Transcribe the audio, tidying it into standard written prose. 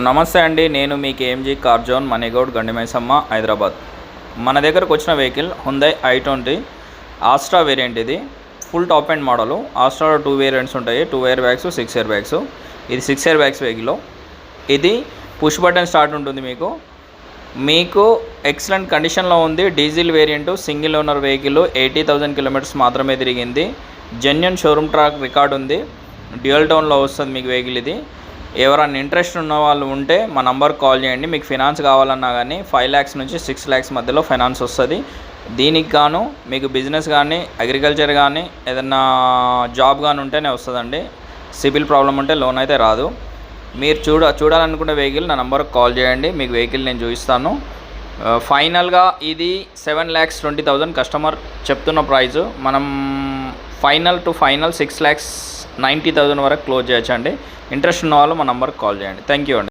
నమస్తే అండి, నేను మీ KMG car zone Manigoud Gandimaisamma Hyderabad. మన దగ్గరకు వచ్చిన vehicle Hyundai i20 Asta variant. ఇది ఫుల్ టాప్ ఎండ్ మోడలు. ఆస్ట్రాలో 2 వేరియంట్స్ ఉంటాయి, 2 ఎయిర్ బ్యాగ్స్, 6 ఎయిర్ బ్యాగ్స్. ఇది 6 ఎయిర్ బ్యాగ్స్ వెహికల్. ఇది పుష్ బటన్ స్టార్ట్ ఉంటుంది. మీకు ఎక్సలెంట్ కండిషన్లో ఉంది. Diesel variant, single owner vehicle, 80,000 kilometres మాత్రమే తిరిగింది. జెన్యూన్ షోరూమ్ ట్రాక్ రికార్డ్ ఉంది. డ్యూయల్ టోన్లో వస్తుంది మీకు వెహికల్. ఇది ఎవరైనా ఇంట్రెస్ట్ ఉన్న వాళ్ళు ఉంటే మా నంబర్కి కాల్ చేయండి. మీకు ఫినాన్స్ కావాలన్నా కానీ 5 lakhs నుంచి 6 lakhs మధ్యలో ఫైనాన్స్ వస్తుంది. దీనికి గాను మీకు బిజినెస్ కానీ, అగ్రికల్చర్ కానీ, ఏదన్నా జాబ్ కానీ ఉంటేనే వస్తుందండి. సిబిల్ ప్రాబ్లం ఉంటే లోన్ అయితే రాదు. మీరు చూడాలనుకునే వెహికల్ నా నంబర్కి కాల్ చేయండి. మీకు వెహికల్ నేను చూపిస్తాను. ఫైనల్గా ఇది 7,20,000 కస్టమర్ చెప్తున్న ప్రైజు. మనం ఫైనల్ 6,90,000 వరకు క్లోజ్ చేయొచ్చండి. ఇంట్రెస్ట్ ఉన్న వాళ్ళు మా నంబర్కి కాల్ చేయండి. థ్యాంక్ యూ అండి.